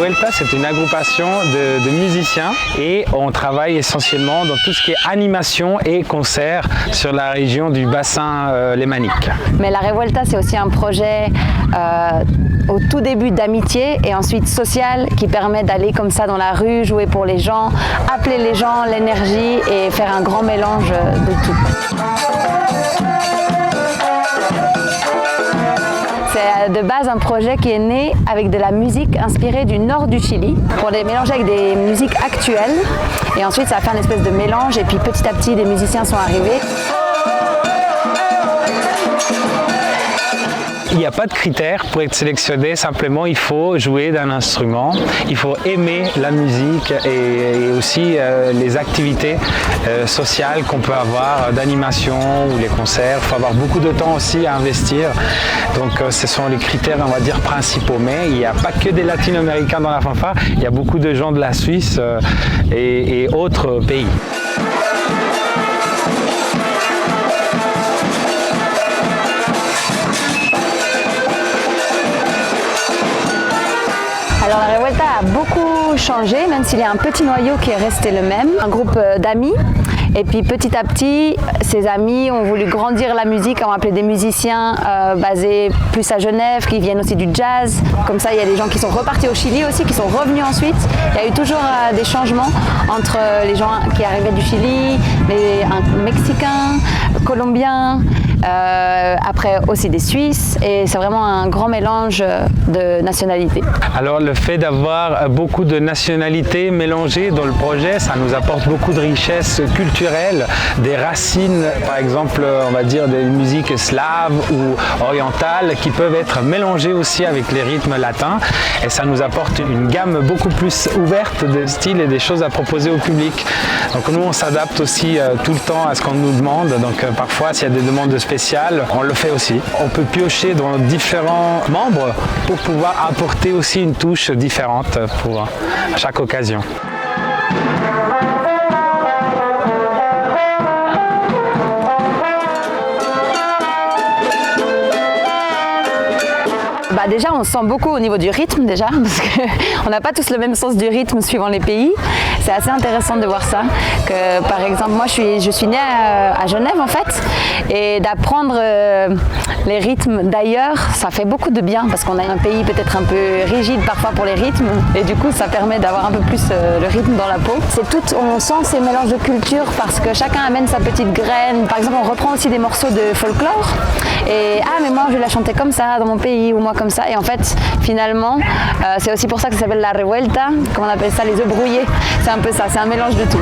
Revuelta, c'est une agrupation de musiciens et on travaille essentiellement dans tout ce qui est animation et concert sur la région du bassin lémanique. Mais la Revuelta, c'est aussi un projet au tout début d'amitié et ensuite social qui permet d'aller comme ça dans la rue, jouer pour les gens, appeler les gens, l'énergie et faire un grand mélange de tout. C'est de base un projet qui est né avec de la musique inspirée du nord du Chili pour les mélanger avec des musiques actuelles et ensuite ça a fait un espèce de mélange et puis petit à petit des musiciens sont arrivés. Il n'y a pas de critères pour être sélectionné, simplement il faut jouer d'un instrument, il faut aimer la musique et aussi les activités sociales qu'on peut avoir, d'animation ou les concerts. Il faut avoir beaucoup de temps aussi à investir, donc ce sont les critères on va dire principaux, mais il n'y a pas que des latino-américains dans la fanfare, il y a beaucoup de gens de la Suisse et autres pays. Alors la Revuelta a beaucoup changé, même s'il y a un petit noyau qui est resté le même, un groupe d'amis. Et puis petit à petit, ces amis ont voulu grandir la musique, ont appelé des musiciens basés plus à Genève, qui viennent aussi du jazz. Comme ça, il y a des gens qui sont repartis au Chili aussi, qui sont revenus ensuite. Il y a eu toujours des changements entre les gens qui arrivaient du Chili, les Mexicains, Colombiens, après aussi des Suisses. Et c'est vraiment un grand mélange de nationalités. Alors le fait d'avoir beaucoup de nationalités mélangées dans le projet, ça nous apporte beaucoup de richesses culturelles, des racines, par exemple, on va dire des musiques slaves ou orientales qui peuvent être mélangées aussi avec les rythmes latins et ça nous apporte une gamme beaucoup plus ouverte de styles et des choses à proposer au public. Donc nous on s'adapte aussi tout le temps à ce qu'on nous demande, donc parfois s'il y a des demandes spéciales, on le fait aussi. On peut piocher dans différents membres pour pouvoir apporter aussi une touche différente pour chaque occasion. Déjà, on sent beaucoup au niveau du rythme déjà, parce qu'on n'a pas tous le même sens du rythme suivant les pays. C'est assez intéressant de voir ça. Que, par exemple, moi, je suis née à Genève en fait, et d'apprendre les rythmes d'ailleurs, ça fait beaucoup de bien, parce qu'on a un pays peut-être un peu rigide parfois pour les rythmes, et du coup, ça permet d'avoir un peu plus le rythme dans la peau. C'est tout, on sent ces mélanges de cultures parce que chacun amène sa petite graine. Par exemple, on reprend aussi des morceaux de folklore, et ah mais moi je vais la chanter comme ça dans mon pays, ou moi comme ça. Et en fait, finalement, c'est aussi pour ça que ça s'appelle la Revuelta, comme on appelle ça les œufs brouillés. C'est un peu ça, c'est un mélange de tout.